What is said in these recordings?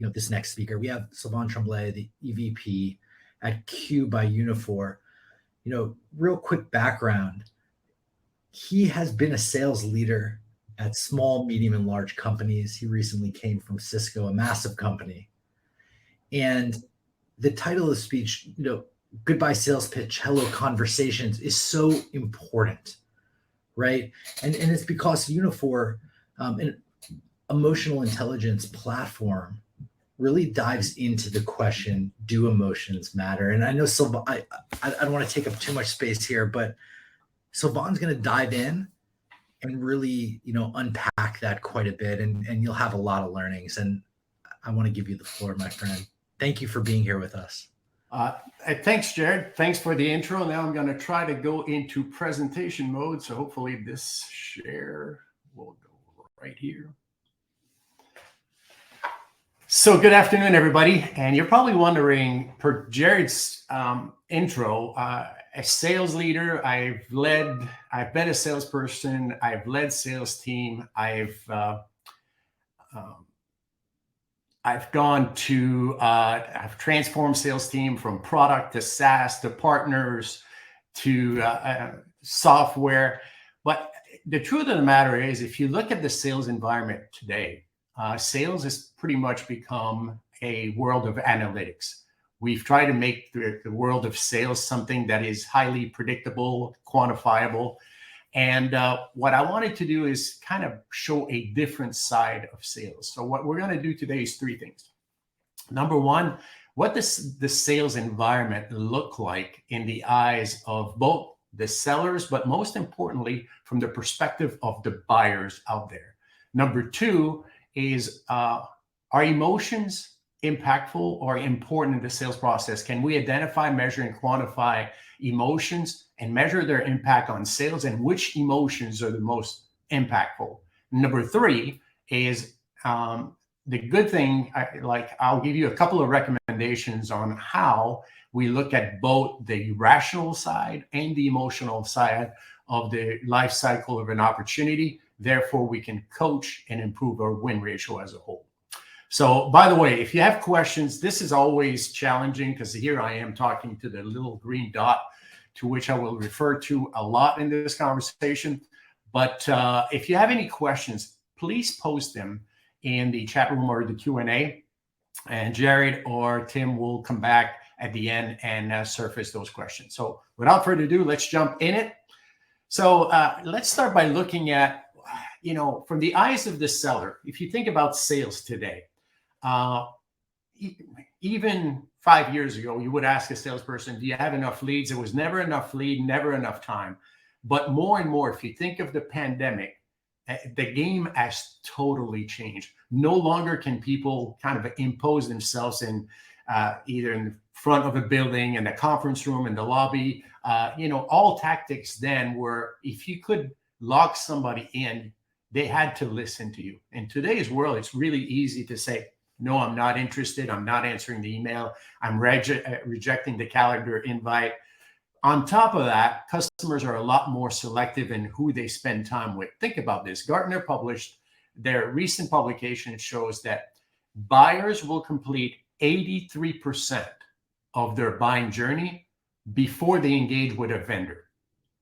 this next speaker. We have Sylvain Tremblay, the EVP at Q by Unifor. Real quick background. He has been a sales leader at small, medium, and large companies. He recently came from Cisco, a massive company. And the title of the speech, Goodbye Sales Pitch, Hello Conversations, is so important, right? And it's because Unifor, an emotional intelligence platform, really dives into the question, do emotions matter? And I know I don't want to take up too much space here, but Sylvain's going to dive in and really, unpack that quite a bit, and you'll have a lot of learnings. And I want to give you the floor, my friend. Thank you for being here with us. Thanks, Jared. Thanks for the intro. Now I'm going to try to go into presentation mode. So hopefully this share will go right here. So good afternoon, everybody. And you're probably wondering, per Jared's intro, a sales leader, I've been a salesperson, I've led sales team, I've transformed sales team from product to SaaS to partners to software. But the truth of the matter is, if you look at the sales environment today, sales has pretty much become a world of analytics. We've tried to make the world of sales something that is highly predictable, quantifiable. And what I wanted to do is kind of show a different side of sales. So what we're going to do today is three things. Number one, what does the sales environment look like in the eyes of both the sellers, but most importantly, from the perspective of the buyers out there? Number two is, are emotions impactful or important in the sales process? Can we identify, measure, and quantify emotions and measure their impact on sales, and which emotions are the most impactful? Number three is the good thing, I'll give you a couple of recommendations on how we look at both the rational side and the emotional side of the life cycle of an opportunity. Therefore, we can coach and improve our win ratio as a whole. So, by the way, if you have questions, this is always challenging because here I am talking to the little green dot, to which I will refer to a lot in this conversation. But if you have any questions, please post them in the chat room or the Q&A, and Jared or Tim will come back at the end and surface those questions. So without further ado, let's jump in it. So let's start by looking at, from the eyes of the seller. If you think about sales today, even 5 years ago, you would ask a salesperson, do you have enough leads? There was never enough lead, never enough time. But more and more, if you think of the pandemic, the game has totally changed. No longer can people kind of impose themselves in either in the front of a building, in the conference room, in the lobby. All tactics then were, if you could lock somebody in, they had to listen to you. In today's world, it's really easy to say, no, I'm not interested. I'm not answering the email. I'm rejecting the calendar invite. On top of that, customers are a lot more selective in who they spend time with. Think about this. Gartner published their recent publication. Shows that buyers will complete 83% of their buying journey before they engage with a vendor.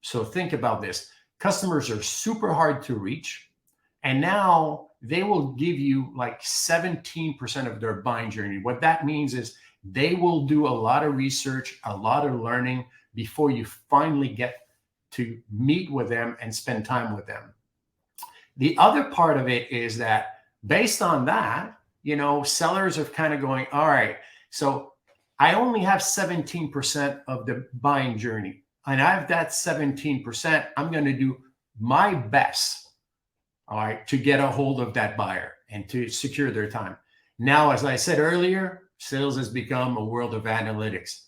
So think about this. Customers are super hard to reach. And now they will give you like 17% of their buying journey. What that means is they will do a lot of research, a lot of learning before you finally get to meet with them and spend time with them. The other part of it is that based on that, sellers are kind of going, all right, so I only have 17% of the buying journey. And I have that 17%, I'm going to do my best, all right, to get a hold of that buyer and to secure their time. Now, as I said earlier, sales has become a world of analytics.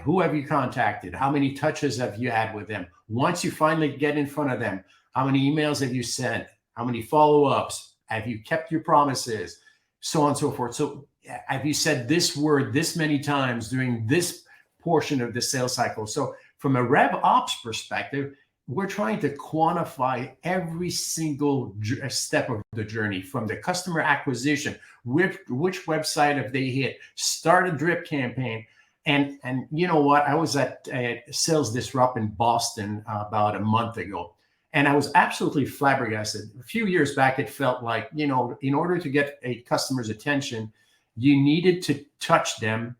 Who have you contacted? How many touches have you had with them? Once you finally get in front of them, how many emails have you sent? How many follow-ups? Have you kept your promises? So on and so forth. So have you said this word this many times during this portion of the sales cycle? So from a rev ops perspective, we're trying to quantify every single step of the journey, from the customer acquisition, which website have they hit, start a drip campaign. And you know what? I was at a Sales Disrupt in Boston about a month ago, and I was absolutely flabbergasted. A few years back, it felt like, in order to get a customer's attention, you needed to touch them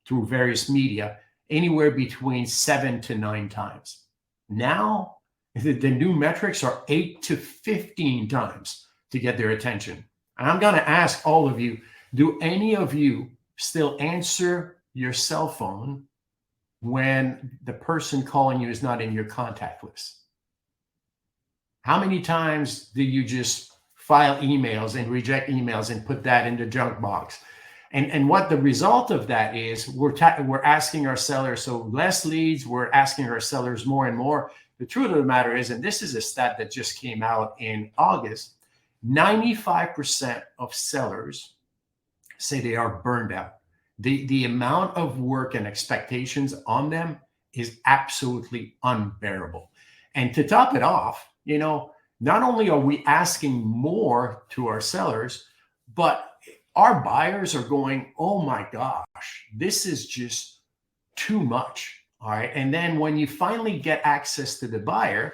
through various media anywhere between 7 to 9 times. Now, the new metrics are 8 to 15 times to get their attention. And I'm going to ask all of you, do any of you still answer your cell phone when the person calling you is not in your contact list? How many times do you just file emails and reject emails and put that in the junk box? And what the result of that is, we're asking our sellers, so less leads, we're asking our sellers more and more. The truth of the matter is, and this is a stat that just came out in August, 95% of sellers say they are burned out. The amount of work and expectations on them is absolutely unbearable. And to top it off, not only are we asking more to our sellers, but our buyers are going, oh my gosh, this is just too much. All right. And then when you finally get access to the buyer,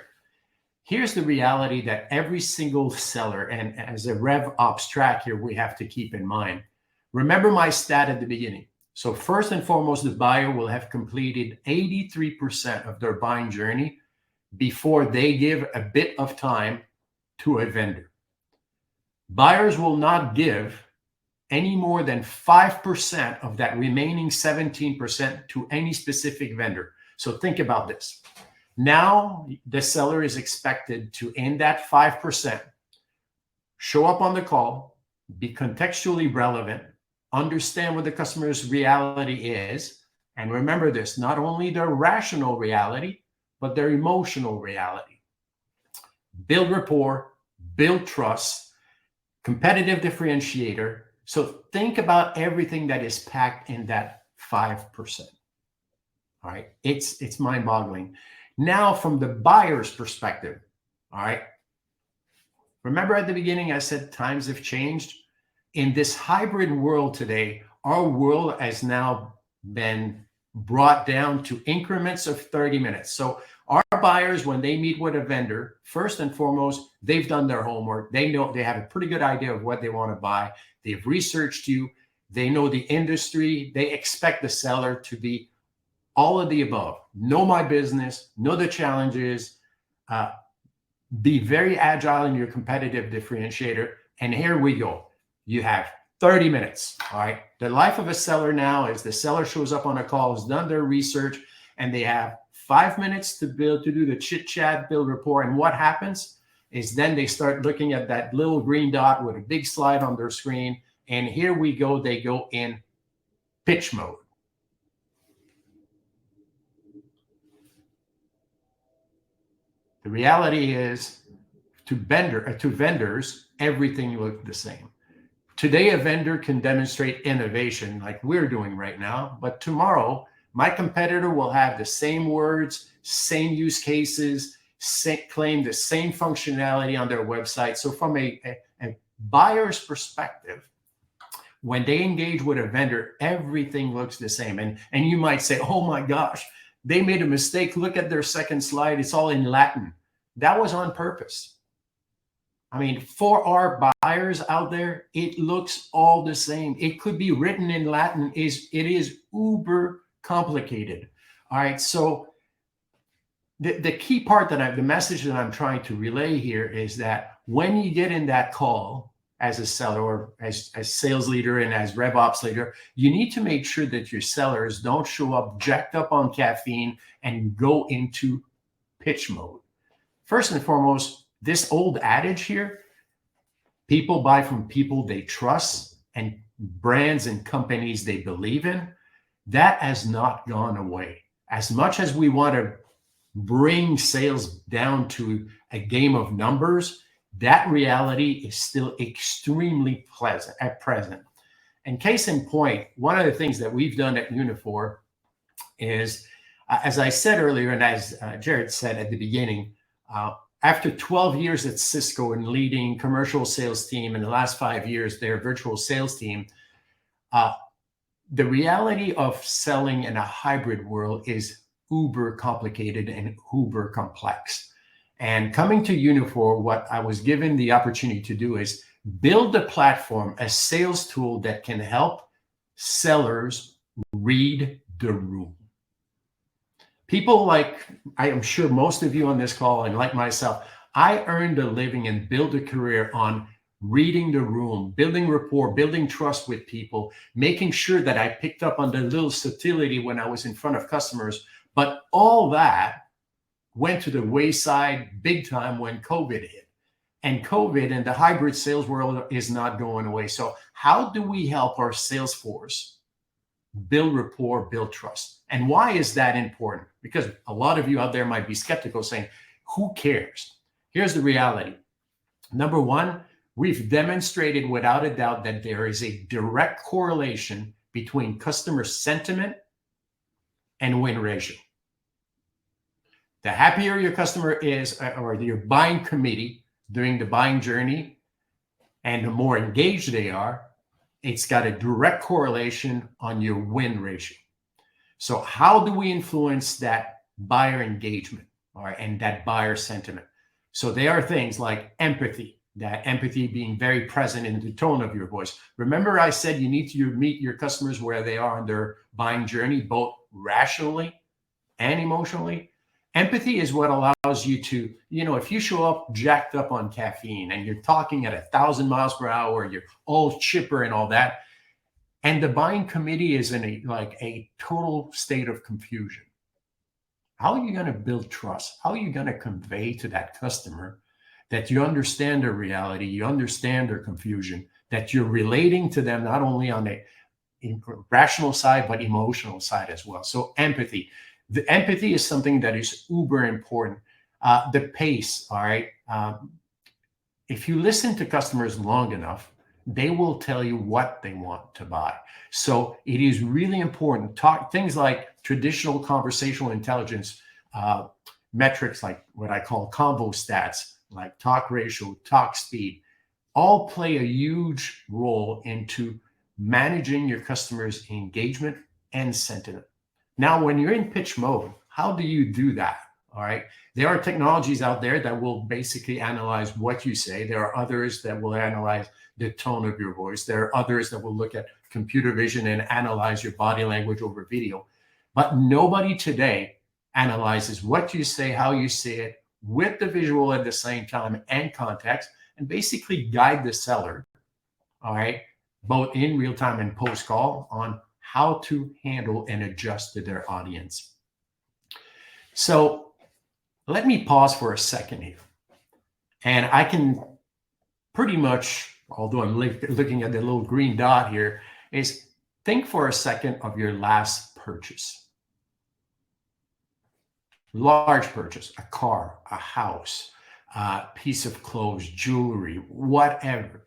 here's the reality that every single seller, and as a Rev Ops track here, we have to keep in mind. Remember my stat at the beginning. So first and foremost, the buyer will have completed 83% of their buying journey before they give a bit of time to a vendor. Buyers will not give any more than 5% of that remaining 17% to any specific vendor. So think about this. Now the seller is expected to, in that 5%, show up on the call, be contextually relevant, understand what the customer's reality is, and remember this, not only their rational reality, but their emotional reality. Build rapport, build trust, competitive differentiator. So think about everything that is packed in that 5%. All right. It's mind-boggling. Now, from the buyer's perspective, all right. Remember at the beginning, I said times have changed. In this hybrid world today, our world has now been brought down to increments of 30 minutes. So our buyers, when they meet with a vendor, first and foremost, they've done their homework. They know, they have a pretty good idea of what they want to buy. They've researched you. They know the industry. They expect the seller to be all of the above. Know my business, know the challenges, be very agile in your competitive differentiator. And here we go. You have 30 minutes. All right. The life of a seller now is the seller shows up on a call, has done their research, and they have 5 minutes to do the chit chat, build rapport. And what happens is then they start looking at that little green dot with a big slide on their screen. And here we go. They go in pitch mode. The reality is, to vendors, everything looks the same. Today, a vendor can demonstrate innovation like we're doing right now, but tomorrow, my competitor will have the same words, same use cases, claim the same functionality on their website. So from a buyer's perspective, when they engage with a vendor, everything looks the same. And you might say, oh my gosh, they made a mistake. Look at their second slide. It's all in Latin. That was on purpose. I mean, for our buyers out there, it looks all the same. It could be written in Latin. It is uber complicated. All right. So the key part the message that I'm trying to relay here is that when you get in that call as a seller or as sales leader and as Rev Ops leader, you need to make sure that your sellers don't show up jacked up on caffeine and go into pitch mode. First and foremost, this old adage here, people buy from people they trust and brands and companies they believe in, that has not gone away. As much as we want to bring sales down to a game of numbers, that reality is still extremely at present. And case in point, one of the things that we've done at Unifor is As I said earlier, and as Jared said at the beginning, after 12 years at Cisco and leading commercial sales team, in the last 5 years, their virtual sales team, the reality of selling in a hybrid world is uber complicated and uber complex. And coming to Unifor, what I was given the opportunity to do is build a platform, a sales tool that can help sellers read the room. People like, I am sure most of you on this call, and like myself, I earned a living and built a career on reading the room, building rapport, building trust with people, making sure that I picked up on the little subtlety when I was in front of customers. But all that went to the wayside big time when COVID hit. And COVID and the hybrid sales world is not going away. So how do we help our sales force build rapport, build trust? And why is that important? Because a lot of you out there might be skeptical, saying, who cares? Here's the reality. Number one, we've demonstrated without a doubt that there is a direct correlation between customer sentiment and win ratio. The happier your customer is, or your buying committee during the buying journey, and the more engaged they are, it's got a direct correlation on your win ratio. So how do we influence that buyer engagement, all right, and that buyer sentiment? So there are things like empathy, that empathy being very present in the tone of your voice. Remember I said you need to meet your customers where they are on their buying journey, both rationally and emotionally. Empathy is what allows you to, if you show up jacked up on caffeine and you're talking at 1,000 miles per hour, you're all chipper and all that, and the buying committee is in a total state of confusion. How are you going to build trust? How are you going to convey to that customer that you understand their reality, you understand their confusion, that you're relating to them not only on a rational side, but emotional side as well? So empathy. The empathy is something that is uber important. The pace, all right? If you listen to customers long enough, they will tell you what they want to buy. So it is really important. Talk things like traditional conversational intelligence metrics, like what I call convo stats, like talk ratio, talk speed, all play a huge role into managing your customers' engagement and sentiment. Now, when you're in pitch mode, how do you do that? All right. There are technologies out there that will basically analyze what you say. There are others that will analyze the tone of your voice. There are others that will look at computer vision and analyze your body language over video. But nobody today analyzes what you say, how you say it, with the visual at the same time and context, and basically guide the seller, all right, both in real time and post call, on how to handle and adjust to their audience. So let me pause for a second here. And I can pretty much, although I'm looking at the little green dot here, is think for a second of your last purchase. Large purchase, a car, a house, a piece of clothes, jewelry, whatever.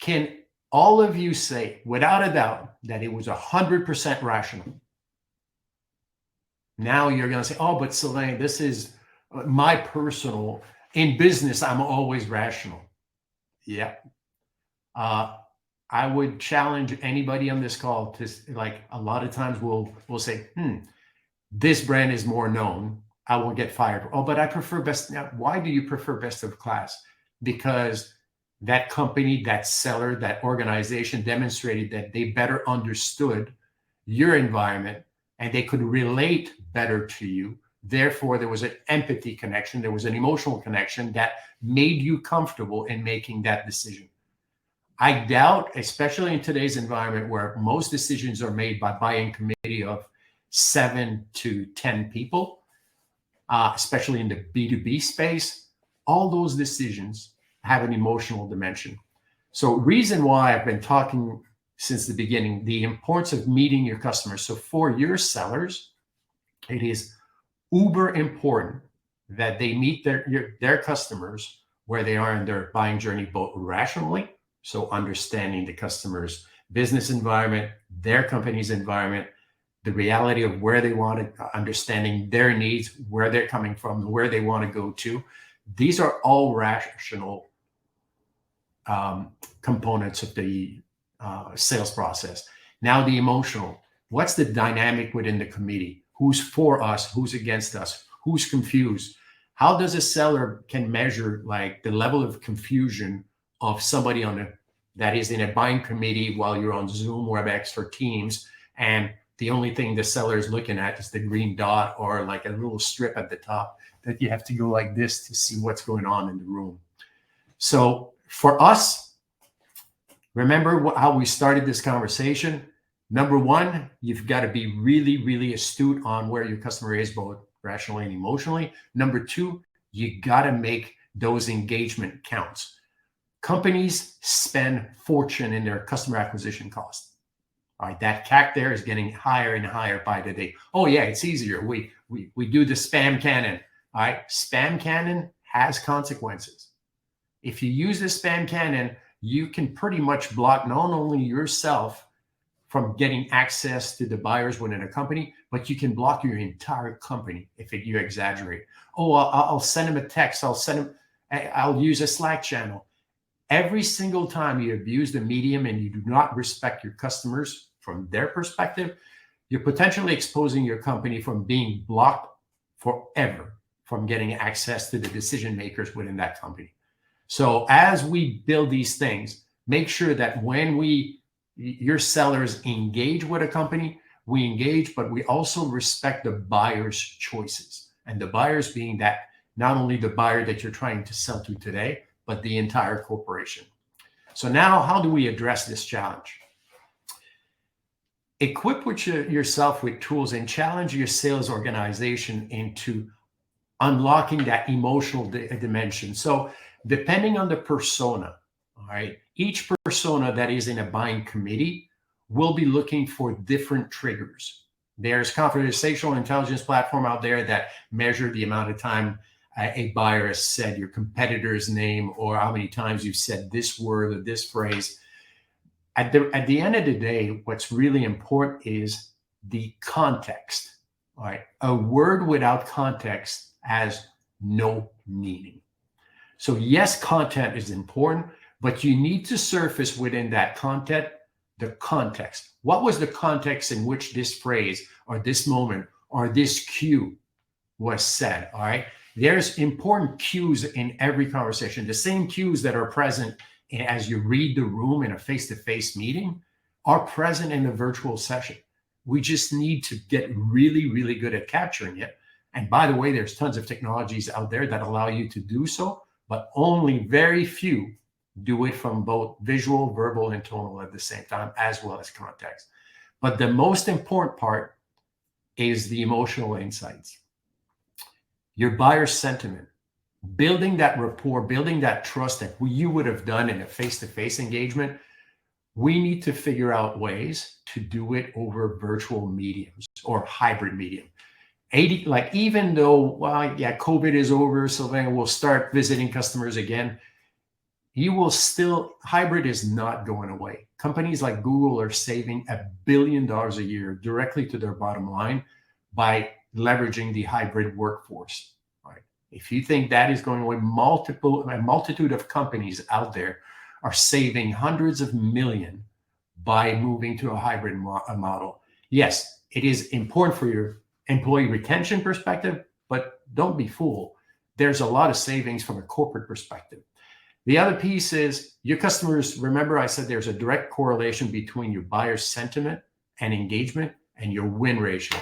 Can all of you say, without a doubt, that it was 100% rational? Now you're going to say, oh, but Sylvain, this is my personal, in business, I'm always rational. Yeah. I would challenge anybody on this call to, like, a lot of times we'll say, this brand is more known, I won't get fired. Oh, but I prefer best. Now, why do you prefer best of class? Because that company, that seller, that organization demonstrated that they better understood your environment and they could relate better to you. Therefore, there was an empathy connection. There was an emotional connection that made you comfortable in making that decision. I doubt, especially in today's environment where most decisions are made by buying committee of 7 to 10 people, especially in the B2B space, all those decisions have an emotional dimension. So reason why I've been talking since the beginning, the importance of meeting your customers. So for your sellers, it is uber important that they meet their customers where they are in their buying journey, both rationally, so understanding the customer's business environment, their company's environment, the reality of where they want to, understanding their needs, where they're coming from, where they want to go to. These are all rational components of the sales process. Now the emotional. What's the dynamic within the committee? Who's for us? Who's against us? Who's confused? How does a seller can measure like the level of confusion of somebody that is in a buying committee while you're on Zoom, WebEx, or Teams, and the only thing the seller is looking at is the green dot or like a little strip at the top that you have to go like this to see what's going on in the room. So for us, remember how we started this conversation. Number one, you've got to be really, really astute on where your customer is, both rationally and emotionally. Number two, you got to make those engagement counts. Companies spend fortune in their customer acquisition cost. All right, that CAC there is getting higher and higher by the day. Oh yeah, it's easier. We do the spam cannon. All right, spam cannon has consequences. If you use the spam cannon, you can pretty much block not only yourself from getting access to the buyers within a company, but you can block your entire company if you exaggerate. Oh, I'll send them a text. I'll use a Slack channel. Every single time you abuse the medium and you do not respect your customers from their perspective, you're potentially exposing your company from being blocked forever from getting access to the decision makers within that company. So as we build these things, make sure that when your sellers engage with a company, we engage, but we also respect the buyer's choices. And the buyers being that not only the buyer that you're trying to sell to today, but the entire corporation. So now how do we address this challenge? Equip yourself with tools and challenge your sales organization into unlocking that emotional dimension. So depending on the persona, all right, each persona that is in a buying committee will be looking for different triggers. There's conversational intelligence platform out there that measure the amount of time a buyer has said your competitor's name or how many times you've said this word or this phrase. At the end of the day, what's really important is the context. All right, a word without context has no meaning. So yes, content is important, but you need to surface within that content the context. What was the context in which this phrase or this moment or this cue was said? All right. There's important cues in every conversation. The same cues that are present as you read the room in a face-to-face meeting are present in a virtual session. We just need to get really, really good at capturing it. And by the way, there's tons of technologies out there that allow you to do so, but only very few do it from both visual, verbal, and tonal at the same time, as well as context. But the most important part is the emotional insights. Your buyer sentiment, building that rapport, building that trust that you would have done in a face-to-face engagement. We need to figure out ways to do it over virtual mediums or hybrid medium. Even though, COVID is over, so then we'll start visiting customers again. You will still, hybrid is not going away. Companies like Google are saving $1 billion a year directly to their bottom line by leveraging the hybrid workforce. Right? If you think that is going away, a multitude of companies out there are saving hundreds of millions by moving to a hybrid model. Yes, it is important for your employee retention perspective, but don't be fooled. There's a lot of savings from a corporate perspective. The other piece is your customers. Remember, I said there's a direct correlation between your buyer sentiment and engagement and your win ratio.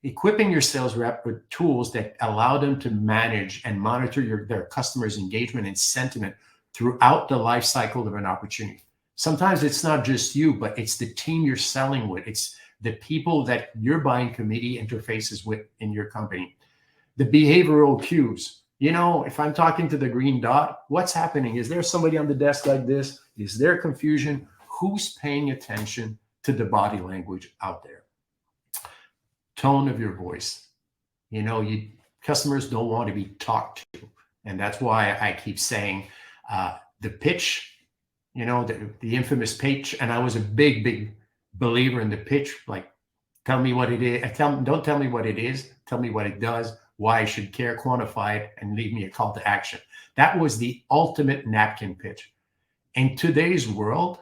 Equipping your sales rep with tools that allow them to manage and monitor their customers' engagement and sentiment throughout the life cycle of an opportunity. Sometimes it's not just you, but it's the team you're selling with. It's the people that your buying committee interfaces with in your company. The behavioral cues. If I'm talking to the green dot, what's happening? Is there somebody on the desk like this? Is there confusion? Who's paying attention to the body language out there? Tone of your voice. Customers don't want to be talked to. And that's why I keep saying the pitch, the infamous pitch. And I was a big believer in the pitch like Tell me what it is. Don't tell me what it is. Tell me what it does, why I should care, quantify it, and leave me a call to action. That was the ultimate napkin pitch. In today's world,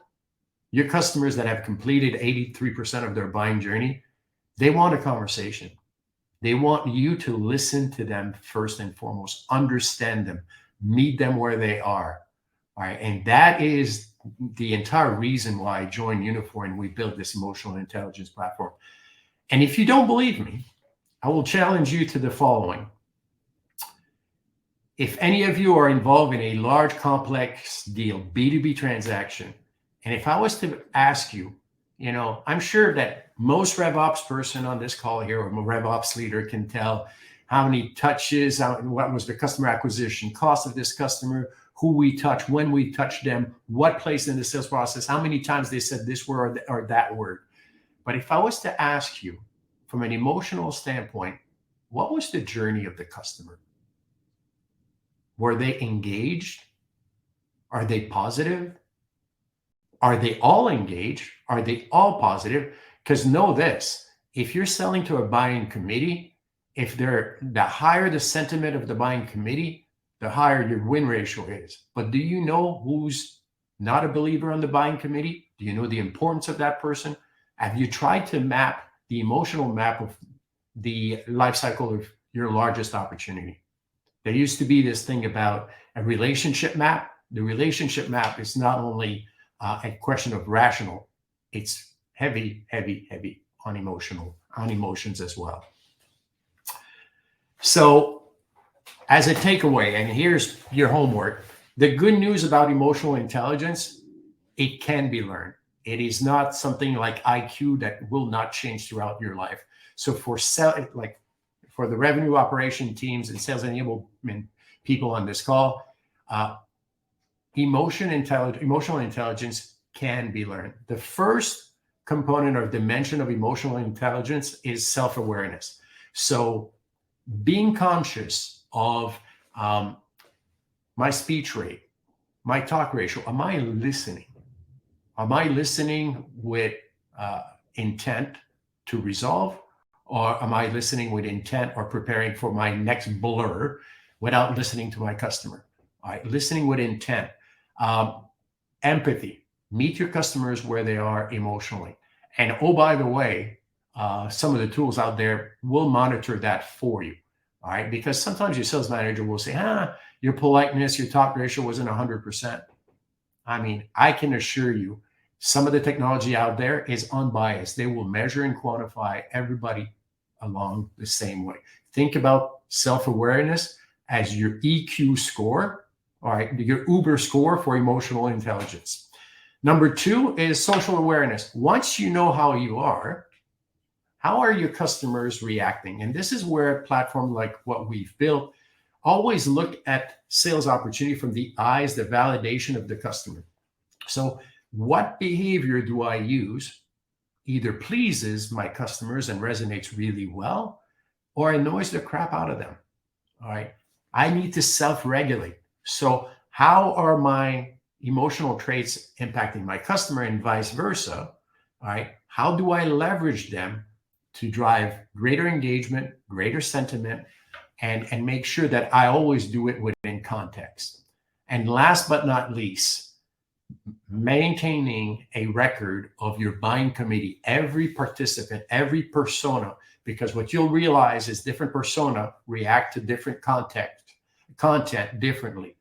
your customers that have completed 83% of their buying journey, they want a conversation. They want you to listen to them first and foremost, understand them, meet them where they are. All right. And that is the entire reason why I joined Unifor and we built this emotional intelligence platform. And if you don't believe me, I will challenge you to the following. If any of you are involved in a large, complex deal, B2B transaction, and if I was to ask you, I'm sure that most RevOps person on this call here, or RevOps leader, can tell how many touches, what was the customer acquisition cost of this customer, who we touch, when we touch them, what place in the sales process, how many times they said this word or that word. But if I was to ask you from an emotional standpoint, what was the journey of the customer? Were they engaged? Are they positive? Are they all engaged? Are they all positive? Because know this, if you're selling to a buying committee, the higher the sentiment of the buying committee, the higher your win ratio is. But do you know who's not a believer on the buying committee? Do you know the importance of that person? Have you tried to map the emotional map of the life cycle of your largest opportunity? There used to be this thing about a relationship map. The relationship map is not only a question of rational, it's heavy, heavy, heavy on emotions as well. So as a takeaway, and here's your homework, the good news about emotional intelligence, it can be learned. It is not something like IQ that will not change throughout your life. So for the revenue operation teams and sales enablement people on this call, emotional intelligence can be learned. The first component or dimension of emotional intelligence is self-awareness. So being conscious of my speech rate, my talk ratio. Am I listening? Am I listening with intent to resolve? Or am I listening with intent or preparing for my next blur without listening to my customer? All right, listening with intent. Empathy. Meet your customers where they are emotionally. And oh, by the way, some of the tools out there will monitor that for you. All right, because sometimes your sales manager will say, your politeness, your talk ratio wasn't 100%. I mean, I can assure you, some of the technology out there is unbiased. They will measure and quantify everybody along the same way. Think about self-awareness as your EQ score, all right, your Uber score for emotional intelligence. Number 2 is social awareness. Once you know how you are, how are your customers reacting? And this is where a platform like what we've built always look at sales opportunity from the eyes, the validation of the customer. So what behavior do I use either pleases my customers and resonates really well, or annoys the crap out of them? All right. I need to self-regulate. So how are my emotional traits impacting my customer and vice versa? All right. How do I leverage them to drive greater engagement, greater sentiment, and make sure that I always do it within context? And last but not least, maintaining a record of your buying committee, every participant, every persona, because what you'll realize is different persona react to different content differently.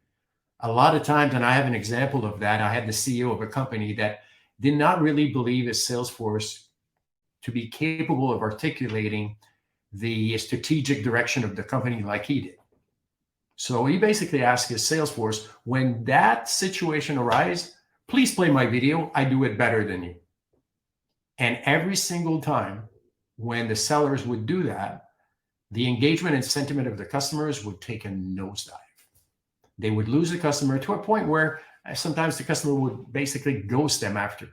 A lot of times, and I have an example of that, I had the CEO of a company that did not really believe his sales force to be capable of articulating the strategic direction of the company like he did. So he basically asked his sales force, when that situation arises, please play my video. I do it better than you. And every single time when the sellers would do that, the engagement and sentiment of the customers would take a nosedive. They would lose the customer to a point where sometimes the customer would basically ghost them after.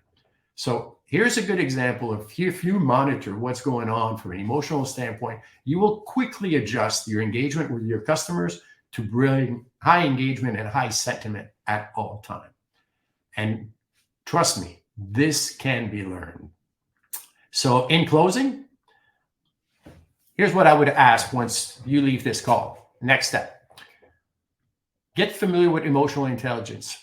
So here's a good example of if you monitor what's going on from an emotional standpoint, you will quickly adjust your engagement with your customers to bring high engagement and high sentiment at all times. And trust me, this can be learned. So in closing, Here's what I would ask once you leave this call. Next step. Get familiar with emotional intelligence,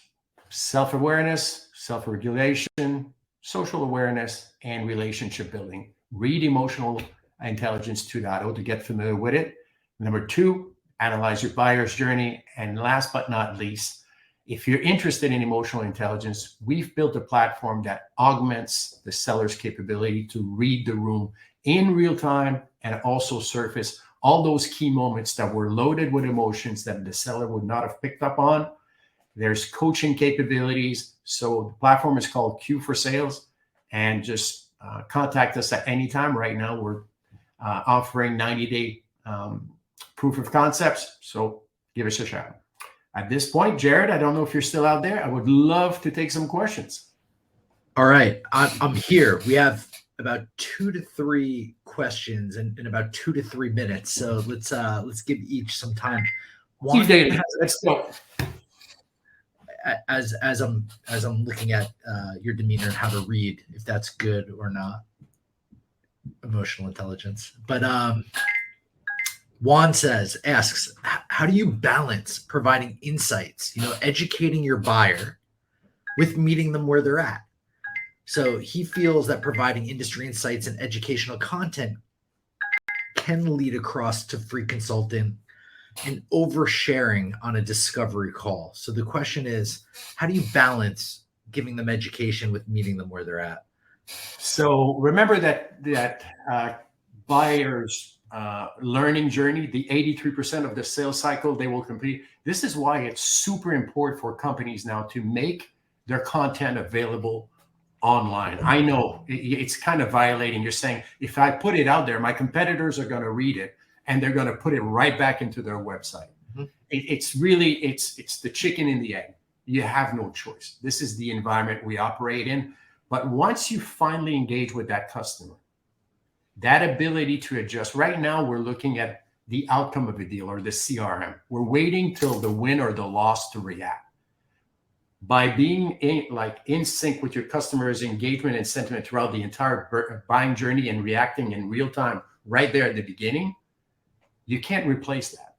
self-awareness, self-regulation, social awareness, and relationship building. Read Emotional Intelligence 2.0 to get familiar with it. Number 2, analyze your buyer's journey. And last but not least, if you're interested in emotional intelligence, we've built a platform that augments the seller's capability to read the room in real time and also surface all those key moments that were loaded with emotions that the seller would not have picked up on. There's coaching capabilities. So the platform is called Q for Sales, and just contact us at any time. Right now, we're offering 90-day proof of concepts. So give us a shout. At this point, Jared, I don't know if you're still out there. I would love to take some questions. All right, I'm here. We have about 2 to 3 questions in about 2 to 3 minutes. So let's give each some time. Let's go. As I'm looking at your demeanor and how to read, if that's good or not, emotional intelligence. But Juan asks, how do you balance providing insights, educating your buyer with meeting them where they're at? So he feels that providing industry insights and educational content can lead across to free consulting and oversharing on a discovery call. So the question is, how do you balance giving them education with meeting them where they're at? So remember that buyer's learning journey, the 83% of the sales cycle they will complete. This is why it's super important for companies now to make their content available online. I know it's kind of violating. You're saying, if I put it out there, my competitors are going to read it and they're going to put it right back into their website. Mm-hmm. It's really the chicken and the egg. You have no choice. This is the environment we operate in. But once you finally engage with that customer, that ability to adjust. Right now, we're looking at the outcome of a deal, or the CRM. We're waiting till the win or the loss to react. By being in sync with your customers' engagement and sentiment throughout the entire buying journey and reacting in real time right there at the beginning, you can't replace that.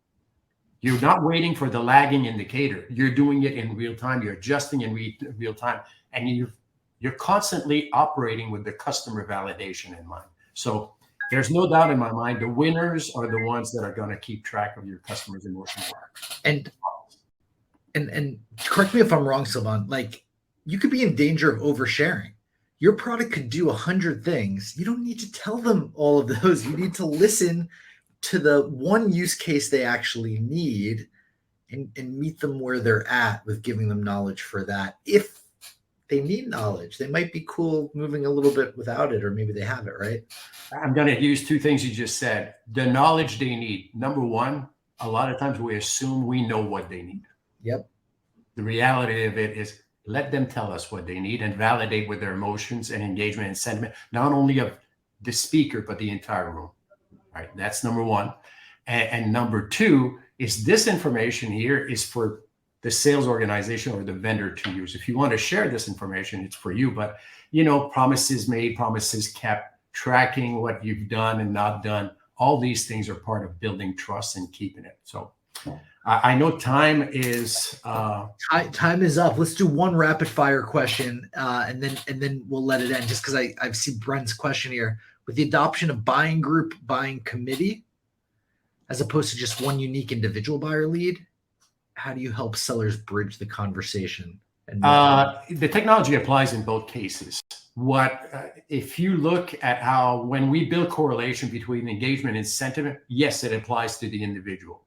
You're not waiting for the lagging indicator. You're doing it in real time. You're adjusting in real time, and you're constantly operating with the customer validation in mind. So there's no doubt in my mind, the winners are the ones that are going to keep track of your customers' emotional life. And correct me if I'm wrong, Sylvain, like, you could be in danger of oversharing. Your product could do 100 things. You don't need to tell them all of those. You need to listen to the one use case they actually need and meet them where they're at with giving them knowledge for that. If they need knowledge, they might be cool moving a little bit without it, or maybe they have it, right? I'm going to use 2 things you just said. The knowledge they need. Number 1, a lot of times we assume we know what they need. Yep. The reality of it is, let them tell us what they need and validate with their emotions and engagement and sentiment, not only of the speaker, but the entire room. All right. That's number 1. And number 2 is, this information here is for the sales organization or the vendor to use. If you want to share this information, it's for you. But, promises made, promises kept, tracking what you've done and not done, all these things are part of building trust and keeping it. So I know time is time is up. Let's do one rapid fire question, and then we'll let it end. Just because I've seen Brent's question here. With the adoption of buying group, buying committee, as opposed to just one unique individual buyer lead, how do you help sellers bridge the conversation? The technology applies in both cases. If you look at how, when we build correlation between engagement and sentiment, yes, it applies to the individual.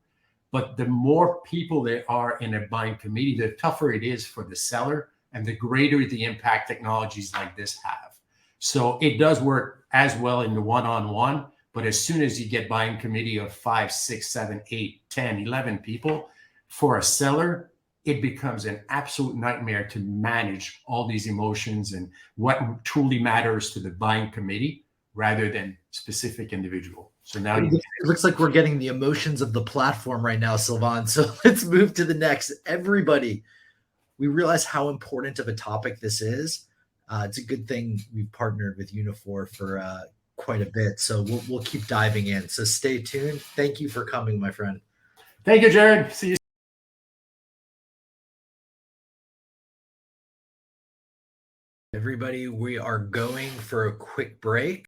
But the more people there are in a buying committee, the tougher it is for the seller, and the greater the impact technologies like this have. So it does work as well in the one-on-one, but as soon as you get buying committee of 5, 6, 7, 8, 10, 11 people, for a seller, it becomes an absolute nightmare to manage all these emotions and what truly matters to the buying committee rather than specific individual. So now it looks like we're getting the emotions of the platform right now, Sylvain. So let's move to the next. Everybody, we realize how important of a topic this is. It's a good thing we've partnered with Unifor for quite a bit. So we'll keep diving in. So stay tuned. Thank you for coming, my friend. Thank you, Jared. See you. Everybody, we are going for a quick break.